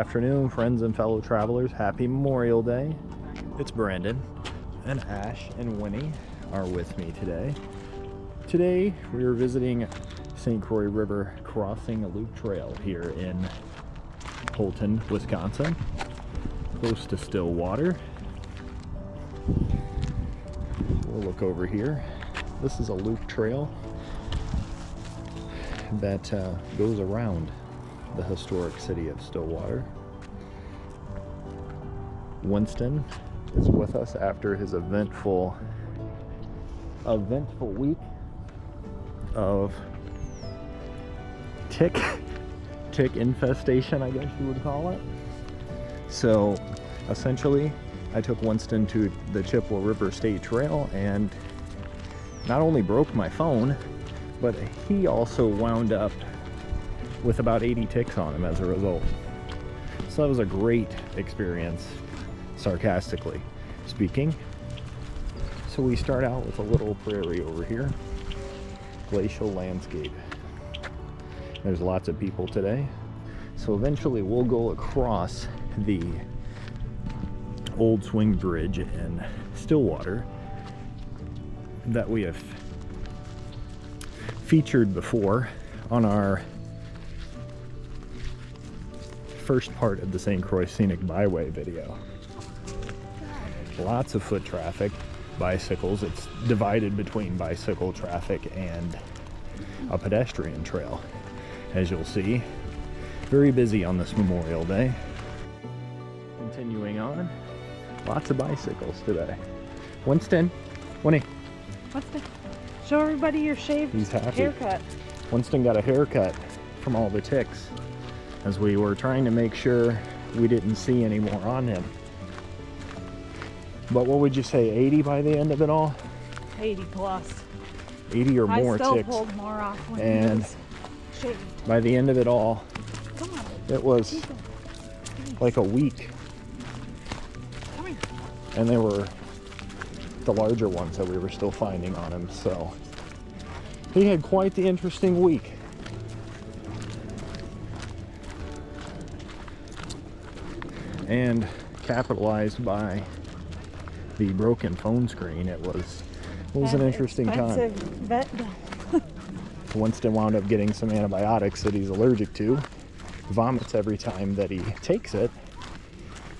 afternoon, friends and fellow travelers. Happy Memorial Day. It's Brandon, and Ash and Winnie are with me today. Today we are visiting St. Croix River Crossing Loop Trail here in Houlton, Wisconsin, close to Stillwater. We'll look over here. This is a loop trail that goes around the historic city of Stillwater. Winston is with us after his eventful week of tick infestation, I guess you would call it. So essentially, I took Winston to the Chippewa River State Trail and not only broke my phone, but he also wound up with about 80 ticks on him as a result. So that was a great experience, sarcastically speaking. So we start out with a little prairie over here, glacial landscape. There's lots of people today. So eventually we'll go across the old swing bridge in Stillwater that we have featured before on our first part of the St. Croix Scenic Byway video. Lots of foot traffic, bicycles. It's divided between bicycle traffic and a pedestrian trail, as you'll see. Very busy on this Memorial Day. Continuing on, lots of bicycles today. Winston, Winnie. Winston, show everybody your shaved haircut. Winston got a haircut from all the ticks as we were trying to make sure we didn't see any more on him. But what would you say, 80 by the end of it all? 80 plus. 80 or more ticks. I still pulled more off when and he was shaved. By the end of it all, Come on. it was like a week. Come here. And they were the larger ones that we were still finding on him, so he had quite the interesting week. And capitalized by the broken phone screen, it was an interesting time. Vet bill. Winston wound up getting some antibiotics that he's allergic to, vomits every time that he takes it,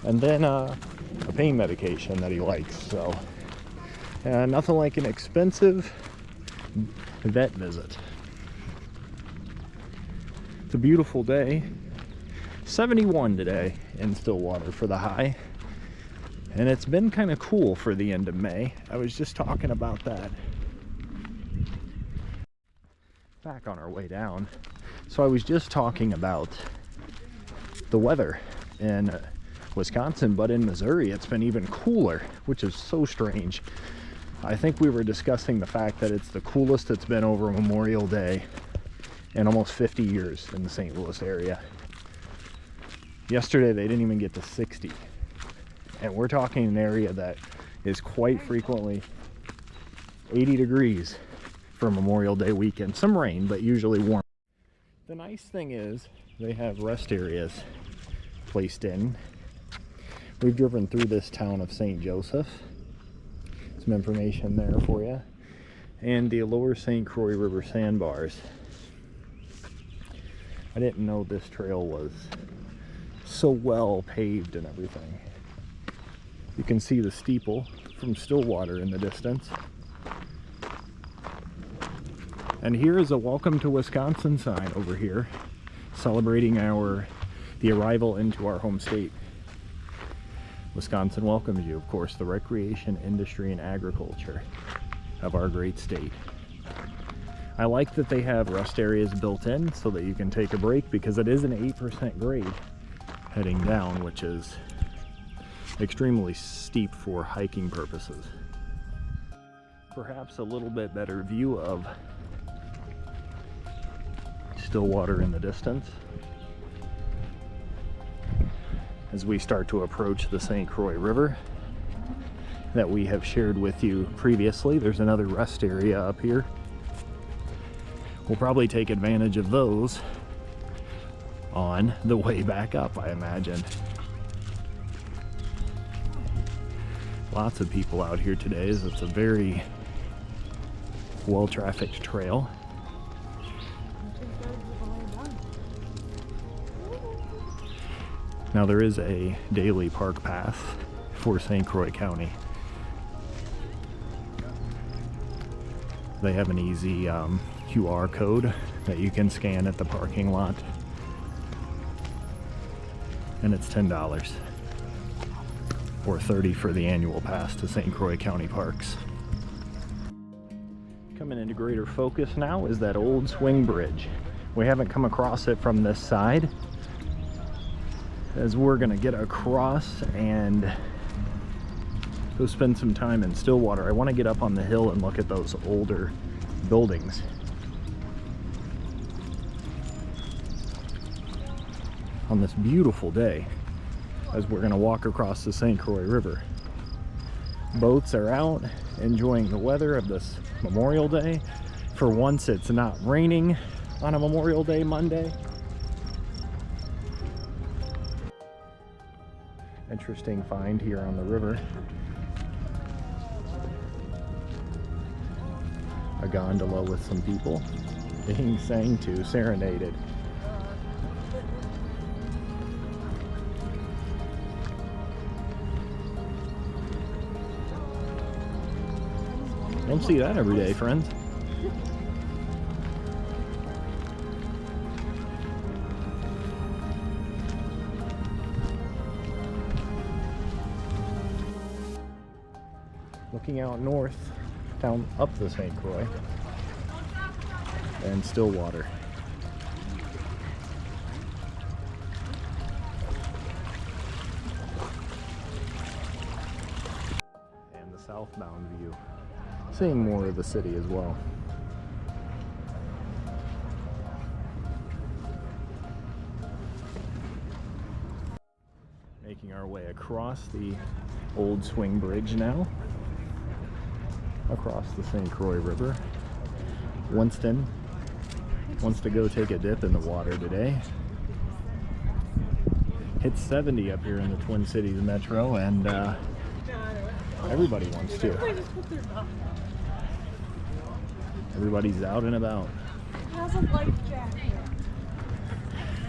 and then a pain medication that he likes. So nothing like an expensive vet visit. It's a beautiful day. 71 today in Stillwater for the high, and it's been kind of cool for the end of May. I was just talking about that back on our way down. So I was just talking about the weather in Wisconsin, but in Missouri it's been even cooler, which is so strange. I think we were discussing the fact that it's the coolest it's been over Memorial Day in almost 50 years in the St. Louis area. Yesterday they didn't even get to 60, and we're talking an area that is quite frequently 80 degrees for Memorial Day weekend. Some rain, but usually warm. The nice thing is they have rest areas placed in. We've driven through this town of St. Joseph. Some information there for you. And the lower St. Croix River sandbars. I didn't know this trail was so well paved and everything. You can see the steeple from Stillwater in the distance. And here is a welcome to Wisconsin sign over here, celebrating the arrival into our home state. Wisconsin welcomes you, of course, the recreation, industry, and agriculture of our great state. I like that they have rest areas built in so that you can take a break, because it is an 8% grade heading down, which is extremely steep for hiking purposes. Perhaps a little bit better view of Stillwater in the distance as we start to approach the St. Croix River that we have shared with you previously. There's another rest area up here. We'll probably take advantage of those on the way back up, I imagine. Lots of people out here today, as it's a very well-trafficked trail. Now there is a daily park pass for St. Croix County. They have an easy QR code that you can scan at the parking lot, and it's $10 or $30 for the annual pass to St. Croix County Parks. Coming into greater focus now is that old swing bridge. We haven't come across it from this side, as we're gonna get across and go spend some time in Stillwater. I want to get up on the hill and look at those older buildings. On this beautiful day, as we're gonna walk across the St. Croix River. Boats are out enjoying the weather of this Memorial Day. For once, it's not raining on a Memorial Day Monday. Interesting find here on the river. A gondola with some people being sang to, serenaded. Don't see that every day, friends. Looking out north, down up the St. Croix and Stillwater. And the southbound view. Seeing more of the city as well. Making our way across the old swing bridge now. Across the St. Croix River. Winston wants to go take a dip in the water today. Hit 70 up here in the Twin Cities Metro, and everybody wants to. Everybody's out and about.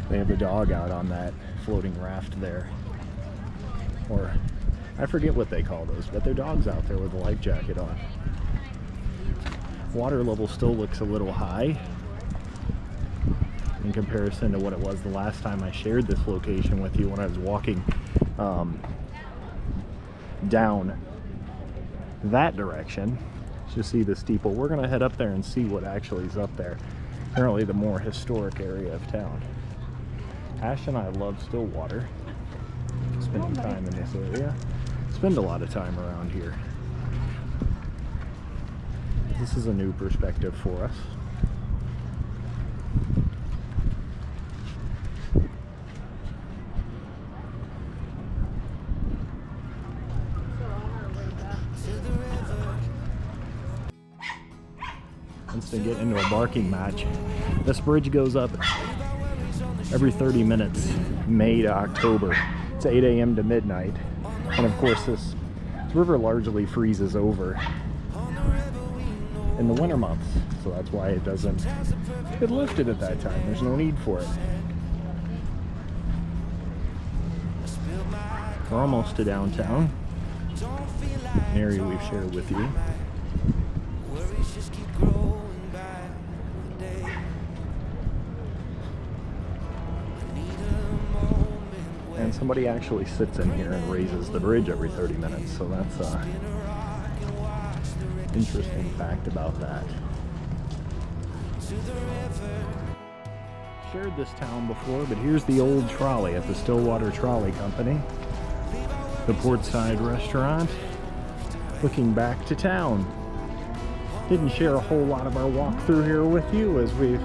They have a dog out on that floating raft there. Or I forget what they call those, but their dog's out there with a life jacket on. Water level still looks a little high in comparison to what it was the last time I shared this location with you, when I was walking down that direction to see the steeple. We're gonna head up there and see what actually is up there. Apparently the more historic area of town. Ash and I love Stillwater, spending time in this area. Spend a lot of time around here. This is a new perspective for us. Winston getting into a barking match. This bridge goes up every 30 minutes, May to October. It's 8 a.m. to midnight. And of course this river largely freezes over in the winter months, so that's why it doesn't get lifted at that time. There's no need for it. We're almost to downtown, an area we've shared with you. And somebody actually sits in here and raises the bridge every 30 minutes, so that's interesting fact about that. Shared this town before, but here's the old trolley at the Stillwater Trolley Company. The Portside Restaurant. Looking back to town. Didn't share a whole lot of our walk through here with you, as we've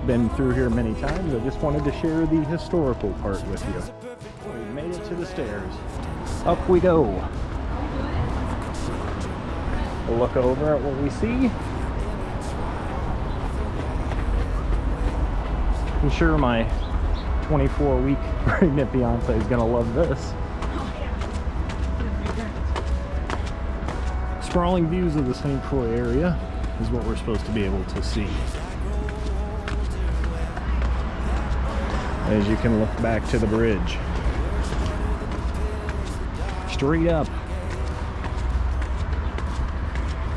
been through here many times. I just wanted to share the historical part with you. We made it to the stairs. Up we go. We'll look over at what we see. I'm sure my 24-week pregnant fiance is gonna love this. Oh, yeah. Sprawling views of the St. Croix area is what we're supposed to be able to see. As you can look back to the bridge. Straight up.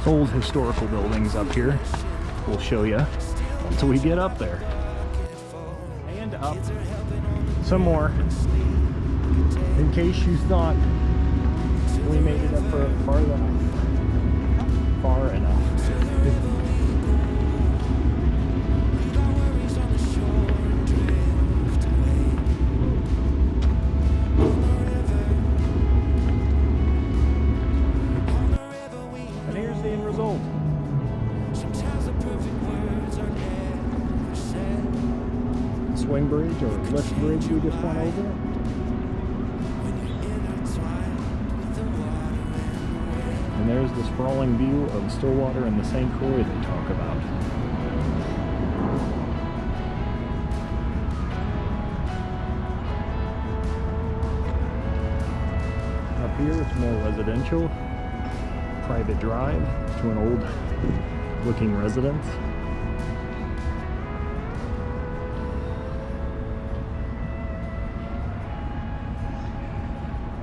Old historical buildings up here. We'll show you until we get up there. And up some more. In case you thought we made it up for far enough. And here's the end result. Swing bridge or lift bridge we just went over. And there's the sprawling view of Stillwater and the St. Croix they talk about. Up here it's more residential, private drive to an old looking residence.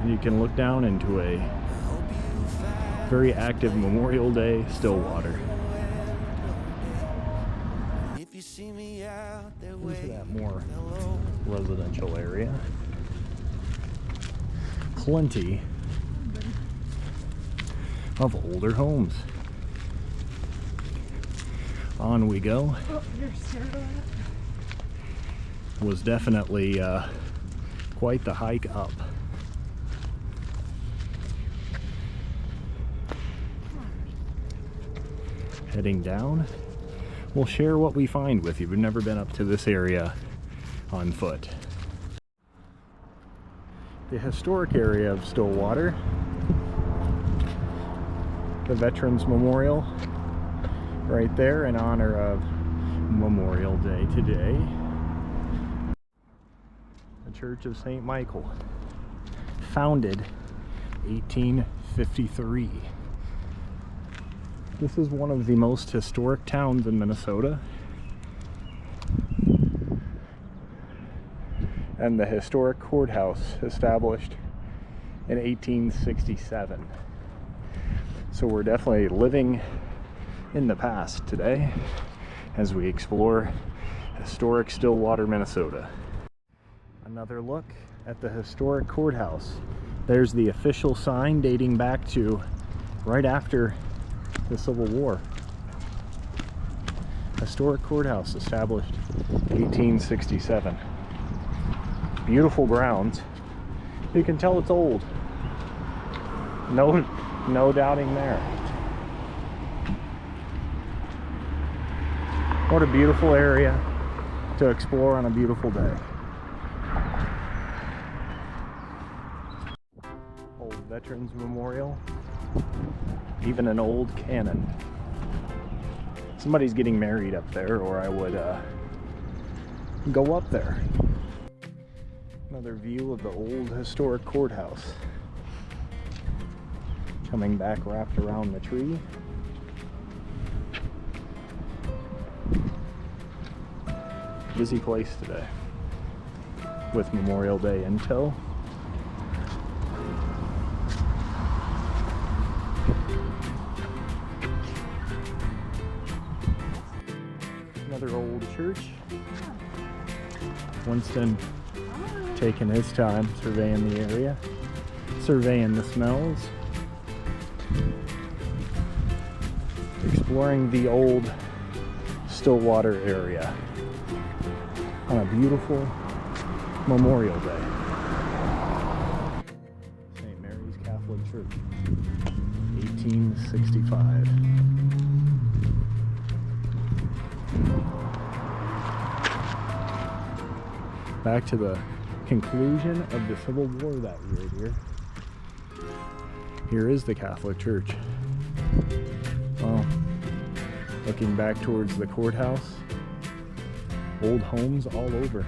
And you can look down into a very active Memorial Day Stillwater. Into that more residential area. Plenty of older homes. On we go. Oh, you're scared of that? Was definitely quite the hike up. Heading down, we'll share what we find with you. We've never been up to this area on foot. The historic area of Stillwater, the Veterans Memorial right there in honor of Memorial Day today. The Church of St. Michael, founded 1853. This is one of the most historic towns in Minnesota. And the historic courthouse established in 1867. So we're definitely living in the past today as we explore historic Stillwater, Minnesota. Another look at the historic courthouse. There's the official sign dating back to right after the Civil War. Historic courthouse established 1867. Beautiful grounds. You can tell it's old. No doubting there. What a beautiful area to explore on a beautiful day. Old Veterans Memorial. Even an old cannon. Somebody's getting married up there, or I would go up there. Another view of the old historic courthouse. Coming back wrapped around the tree. Busy place today with Memorial Day in tow. Another old church. Winston taking his time surveying the area, surveying the smells, exploring the old Stillwater area on a beautiful Memorial Day. St. Mary's Catholic Church, 1865. Back to the conclusion of the Civil War that year, dear. Here is the Catholic Church. Well, looking back towards the courthouse, old homes all over.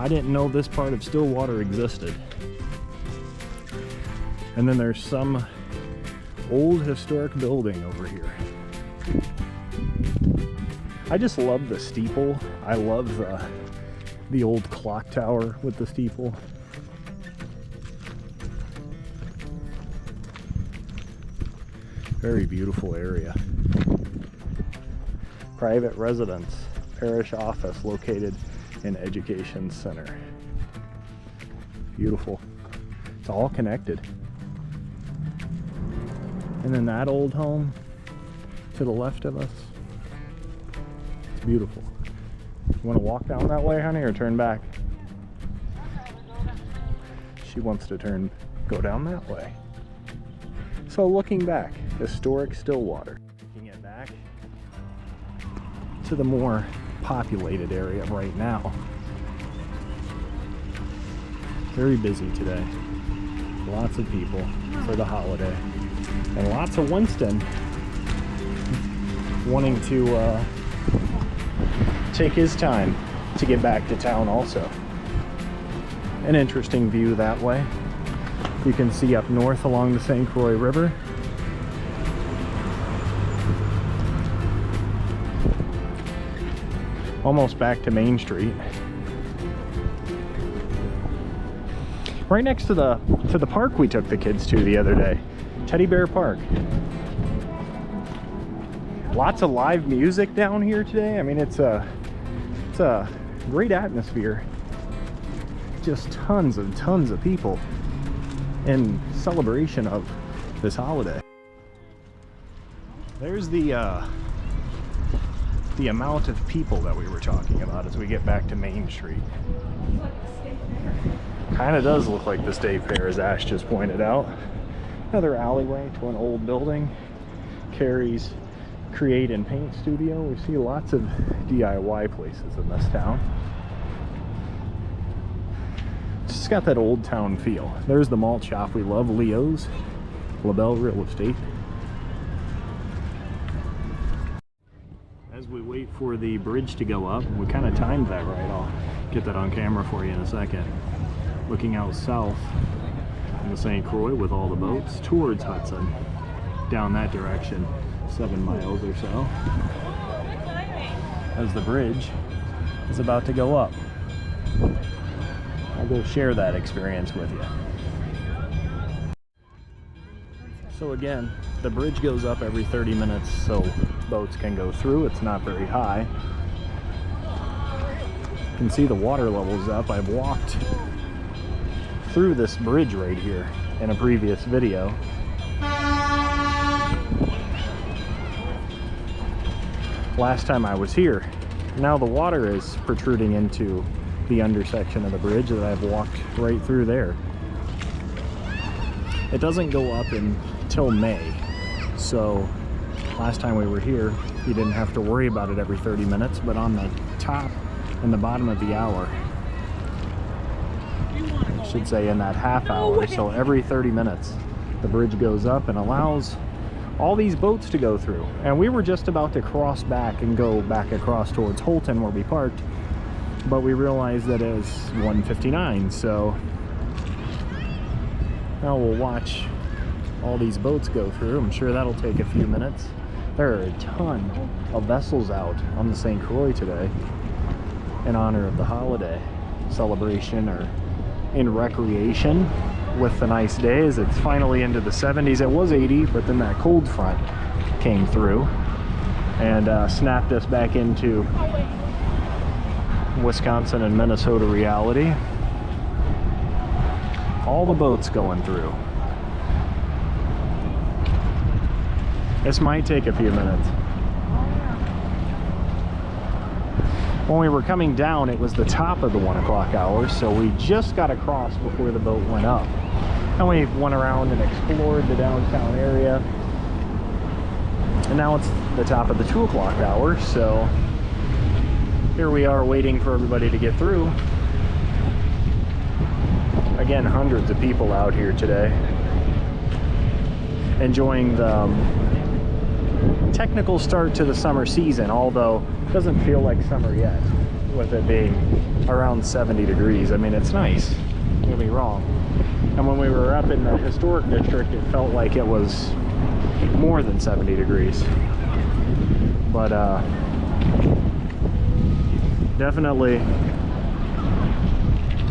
I didn't know this part of Stillwater existed. And then there's some old historic building over here. I just love the steeple. I love the old clock tower with the steeple. Very beautiful area. Private residence, parish office located in Education Center. Beautiful. It's all connected. And then that old home to the left of us. It's beautiful. You want to walk down that way, honey, or turn back? She wants to go down that way. So looking back, historic Stillwater. Taking it back to the more populated area right now. Very busy today. Lots of people for the holiday. And lots of Winston wanting to take his time to get back to town also. An interesting view that way. You can see up north along the St. Croix River. Almost back to Main Street. Right next to the park we took the kids to the other day. Teddy Bear Park. Lots of live music down here today. I mean, it's a great atmosphere. Just tons and tons of people in celebration of this holiday. There's the amount of people that we were talking about as we get back to Main Street. Kind of does look like the State Fair, as Ash just pointed out. Another alleyway to an old building. Carrie's Create and Paint Studio. We see lots of DIY places in this town. It's got that old town feel. There's the malt shop we love, Leo's, LaBelle Real Estate. As we wait for the bridge to go up, we kind of timed that right. I'll get that on camera for you in a second. Looking out south in the St. Croix with all the boats towards Hudson, down that direction, 7 miles or so, as the bridge is about to go up. I'll go share that experience with you. So again, the bridge goes up every 30 minutes so boats can go through. It's not very high. You can see the water level's up. I've walked through this bridge right here in a previous video. Last time I was here. Now the water is protruding into the undersection of the bridge that I've walked right through there. It doesn't go up until May, so last time we were here you didn't have to worry about it every 30 minutes, but on the top and the bottom of the hour, I should say in that half hour, so every 30 minutes the bridge goes up and allows all these boats to go through. And we were just about to cross back and go back across towards Houlton where we parked, but we realized that it was 1:59, so now we'll watch all these boats go through. I'm sure that'll take a few minutes. There are a ton of vessels out on the St. Croix today in honor of the holiday celebration or in recreation with the nice days. It's finally into the 70s. It was 80, but then that cold front came through and snapped us back into Wisconsin and Minnesota reality. All the boats going through. This might take a few minutes. When we were coming down, it was the top of the 1 o'clock hour, so we just got across before the boat went up. And we went around and explored the downtown area. And now it's the top of the 2 o'clock hour, so here we are waiting for everybody to get through. Again, hundreds of people out here today enjoying the technical start to the summer season, although it doesn't feel like summer yet. with it being around 70 degrees. I mean, it's nice, don't get me wrong. And when we were up in the historic district, it felt like it was more than 70 degrees. But definitely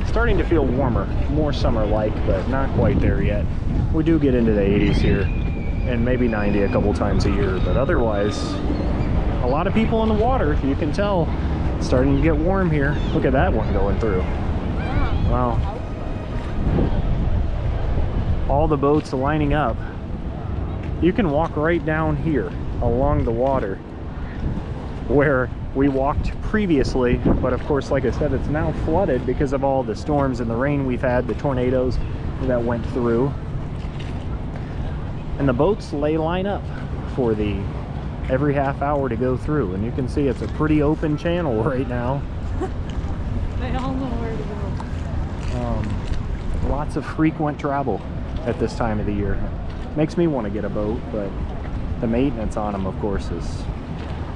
starting to feel warmer, more summer-like, but not quite there yet. We do get into the 80s here, and maybe 90 a couple times a year, but otherwise, a lot of people in the water. You can tell it's starting to get warm here. Look at that one going through. Wow. All the boats lining up. You can walk right down here along the water where we walked previously, but of course, like I said, it's now flooded because of all the storms and the rain we've had, the tornadoes that went through. And the boats line up for the every half hour to go through, and you can see it's a pretty open channel right now. They all know where to go. Lots of frequent travel at this time of the year. Makes me want to get a boat, but the maintenance on them, of course, is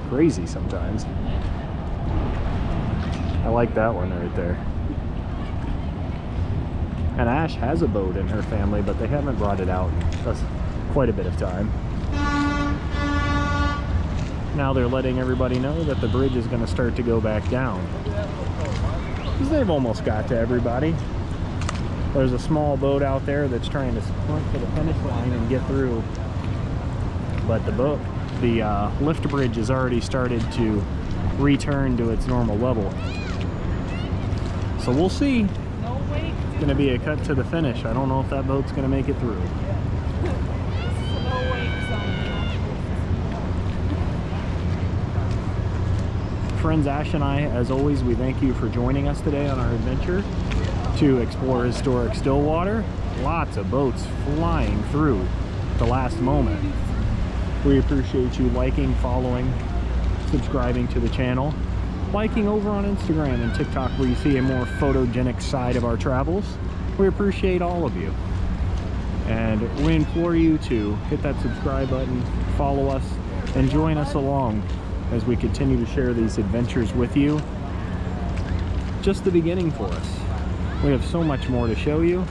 crazy sometimes. I like that one right there. And Ash has a boat in her family, but they haven't brought it out in quite a bit of time. Now they're letting everybody know that the bridge is going to start to go back down, because they've almost got to everybody. There's a small boat out there that's trying to sprint to the finish line and get through, but the lift bridge has already started to return to its normal level. So we'll see. It's going to be a cut to the finish. I don't know if that boat's going to make it through. Friends, Ash and I, as always, we thank you for joining us today on our adventure to explore historic Stillwater. Lots of boats flying through the last moment. We appreciate you liking, following, subscribing to the channel, liking over on Instagram and TikTok, where you see a more photogenic side of our travels. We appreciate all of you, and we implore you to hit that subscribe button, follow us, and join us along as we continue to share these adventures with you. Just the beginning for us. We have so much more to show you,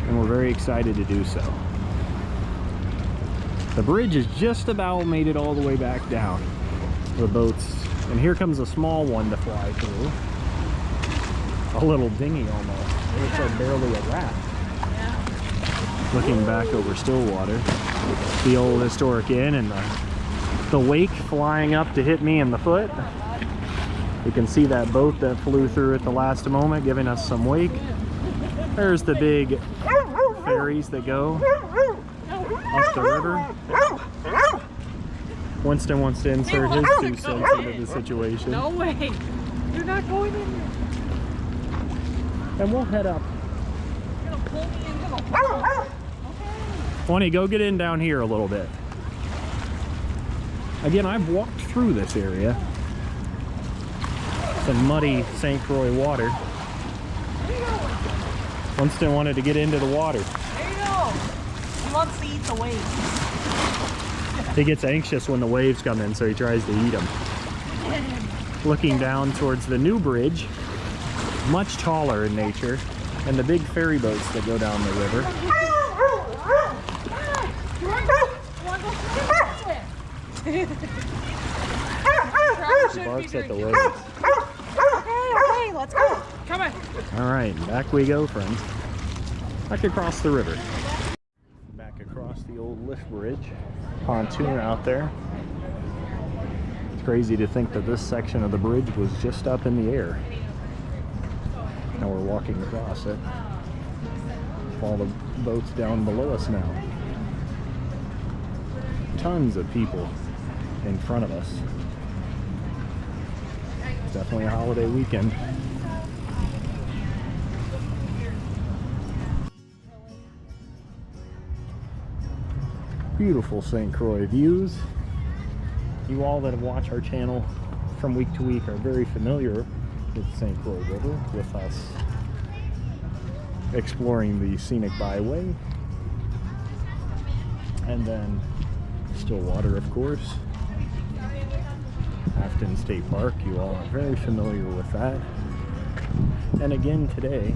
and we're very excited to do so. The bridge has just about made it all the way back down. The boats, and here comes a small one to fly through. A little dinghy almost. It looks like barely a raft. Yeah. Looking back over Stillwater, the old historic inn, and the wake flying up to hit me in the foot. You can see that boat that flew through at the last moment, giving us some wake. There's the big ferries that go up the river. Winston wants to insert his 2 cents into the situation. No way. You're not going in there. And we'll head up. You're gonna pull me into the hole. Okay. Bonnie, go get in down here a little bit. Again, I've walked through this area. Some muddy St. Croix water. Winston wanted to get into the water. There you go. He wants to eat the waves. He gets anxious when the waves come in, so he tries to eat them. Looking down towards the new bridge, much taller in nature, and the big ferry boats that go down the river. He barks at the waves. Okay, let's go. Come on. All right, back we go, friends. Back across the river. Back across the old lift bridge. Pontoon out there. It's crazy to think that this section of the bridge was just up in the air. Now we're walking across it. All the boats down below us now. Tons of people in front of us. It's definitely a holiday weekend. Beautiful St. Croix views. You all that watch our channel from week to week are very familiar with St. Croix River, with us exploring the scenic byway, and then Stillwater, of course. Afton State Park, you all are very familiar with that. And again today,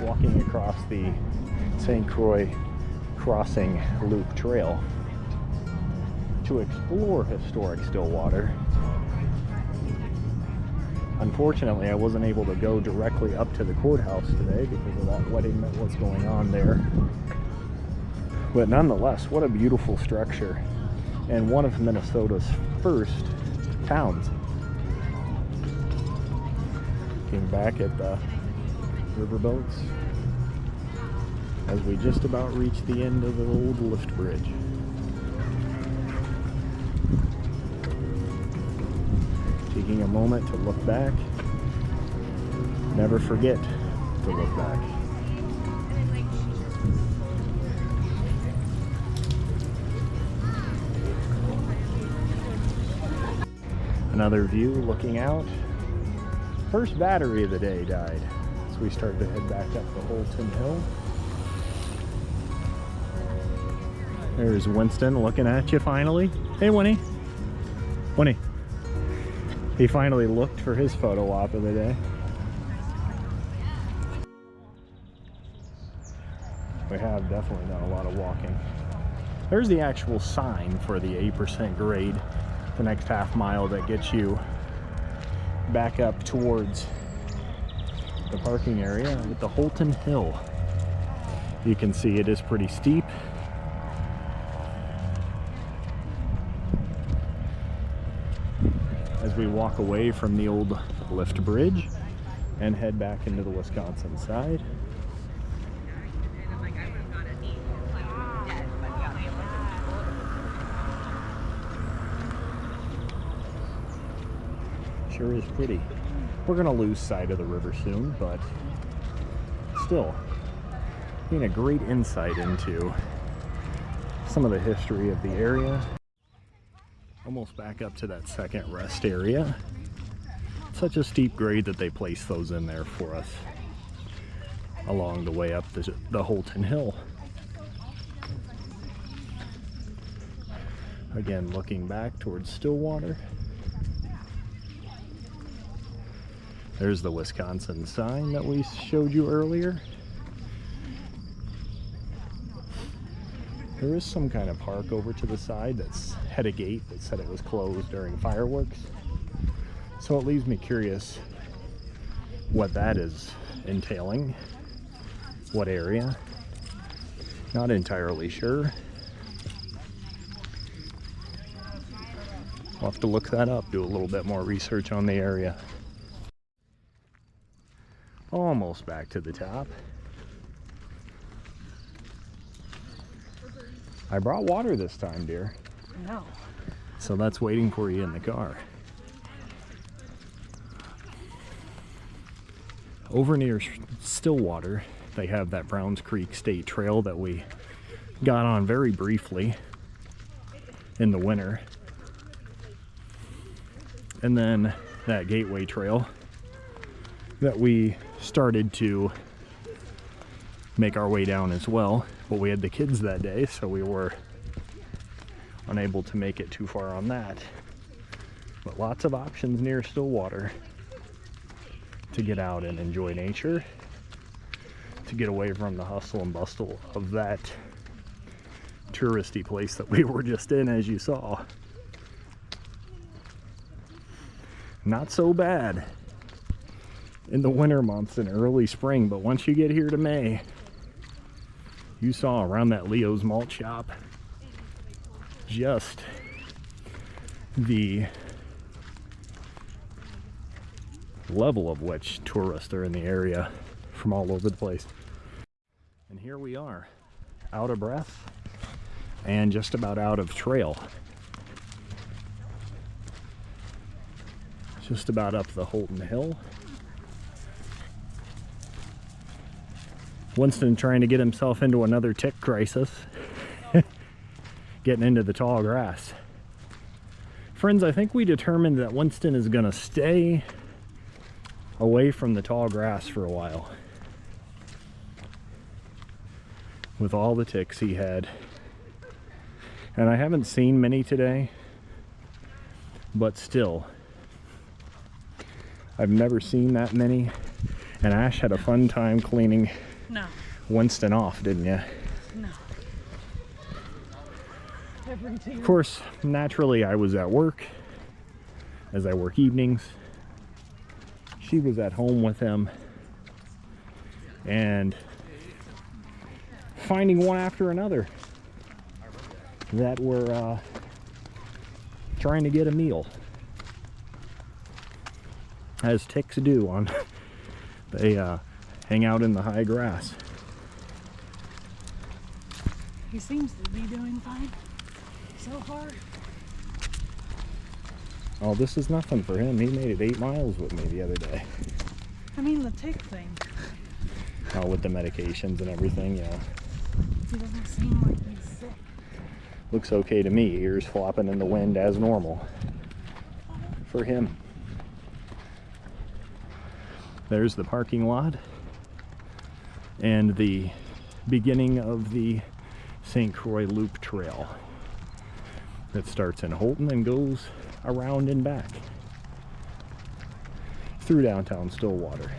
walking across the St. Croix Crossing Loop Trail to explore historic Stillwater. Unfortunately, I wasn't able to go directly up to the courthouse today because of that wedding that was going on there. But nonetheless, what a beautiful structure, and one of Minnesota's first towns. Looking back at the riverboats as we just about reach the end of the old lift bridge. Taking a moment to look back. Never forget to look back. Another view looking out. First battery of the day died, so we started to head back up the Houlton Hill. There's Winston looking at you finally. Hey, Winnie. Winnie. He finally looked for his photo op of the day. We have definitely done a lot of walking. There's the actual sign for the 8% grade, the next half mile that gets you back up towards the parking area at the Houlton Hill. You can see it is pretty steep. As we walk away from the old lift bridge and head back into the Wisconsin side. Sure is pretty. We're gonna lose sight of the river soon, but still getting a great insight into some of the history of the area. Almost back up to that second rest area. Such a steep grade that they place those in there for us along the way up the Houlton Hill. Again, looking back towards Stillwater. There's the Wisconsin sign that we showed you earlier. There is some kind of park over to the side that's had a gate that said it was closed during fireworks. So it leaves me curious what that is entailing. What area? Not entirely sure. We'll have to look that up, do a little bit more research on the area. Almost back to the top. I brought water this time, dear. No. So that's waiting for you in the car. Over near Stillwater, they have that Browns Creek State Trail that we got on very briefly in the winter. And then that Gateway Trail that we started to make our way down as well, but we had the kids that day, so we were unable to make it too far on that. But lots of options near Stillwater to get out and enjoy nature, to get away from the hustle and bustle of that touristy place that we were just in, as you saw. Not so bad in the winter months and early spring, but once you get here to May, you saw around that Leo's malt shop just the level of which tourists are in the area from all over the place. And here we are, out of breath and just about out of trail. Just about up the Houlton Hill. Winston trying to get himself into another tick crisis. Getting into the tall grass. Friends, I think we determined that Winston is going to stay away from the tall grass for a while. With all the ticks he had. And I haven't seen many today. but still, I've never seen that many. And Ash had a fun time cleaning Winston off, didn't you? No. Of course, naturally, I was at work, as I work evenings. She was at home with him, and finding one after another that were trying to get a meal, as ticks do. On they hang out in the high grass. He seems to be doing fine so far. Oh, this is nothing for him. He made it 8 miles with me the other day. I mean, the tick thing. Oh, with the medications and everything, yeah. He doesn't seem like he's sick. Looks okay to me. Ears flopping in the wind as normal for him. There's the parking lot and the beginning of the St. Croix Loop Trail that starts in Houlton and goes around and back through downtown Stillwater.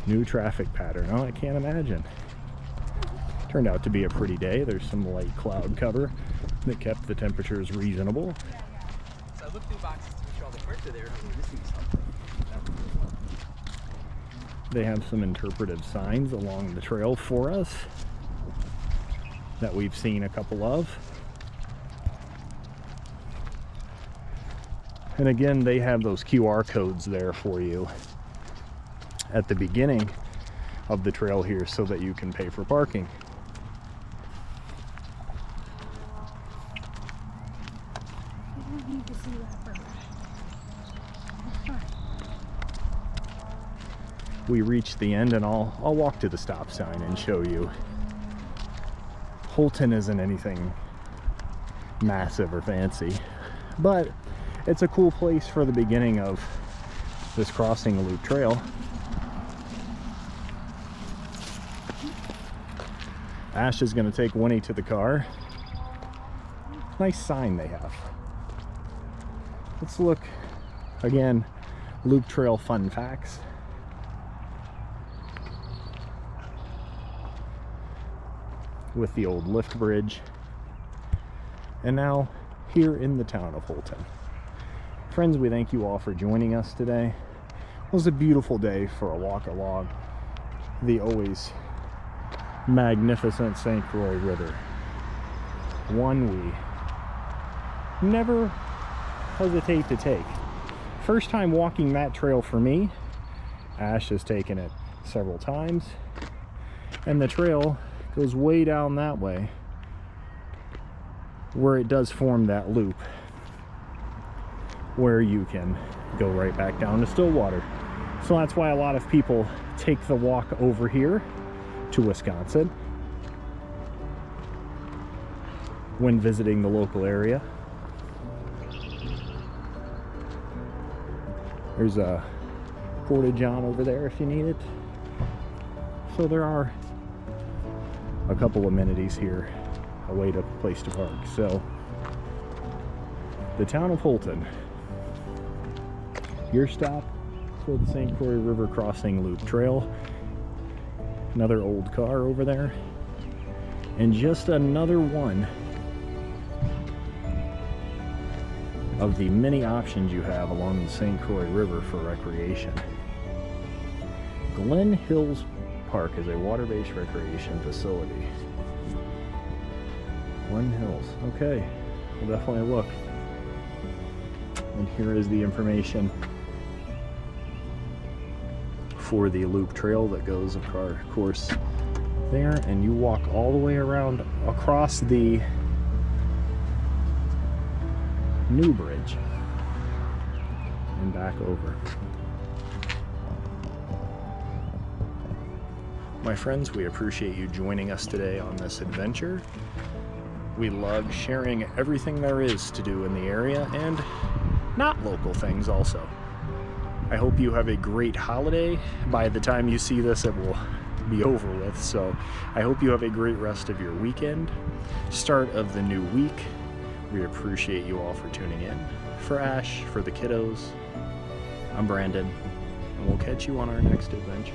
New traffic pattern. Oh, I can't imagine. Turned out to be a pretty day. There's some light cloud cover that kept the temperatures reasonable. So I looked through boxes to make sure all the parts are there. I'm missing something. They have some interpretive signs along the trail for us that we've seen a couple of. And again, they have those QR codes there for you at the beginning of the trail here so that you can pay for parking. I don't need to see that bird. We reached the end, and I'll walk to the stop sign and show you. Houlton isn't anything massive or fancy, but it's a cool place for the beginning of this Crossing Loop Trail. Ash is going to take Winnie to the car. Nice sign they have. Let's look again. Loop Trail fun facts. With the old lift bridge. And now here in the town of Houlton. Friends, we thank you all for joining us today. It was a beautiful day for a walk along the always magnificent St. Croix River. One we never hesitate to take. First time walking that trail for me. Ash has taken it several times. And the trail goes way down that way where it does form that loop where you can go right back down to Stillwater. So that's why a lot of people take the walk over here to Wisconsin when visiting the local area. There's a porta-john over there if you need it. So there are a couple amenities here, a way to place to park. So the town of Houlton, your stop for the St. Croix River Crossing Loop Trail. Another old car over there, and just another one of the many options you have along the St. Croix River for recreation. Glen Hills Park is a water-based recreation facility. Glen Hills. Okay, we'll definitely look. And here is the information for the loop trail that goes across course there, and you walk all the way around across the new bridge and back over. My friends, we appreciate you joining us today on this adventure. We love sharing everything there is to do in the area and not local things also. I hope you have a great holiday. By the time you see this, it will be over with. So I hope you have a great rest of your weekend, start of the new week. We appreciate you all for tuning in. For Ash, for the kiddos, I'm Brandon, and we'll catch you on our next adventure.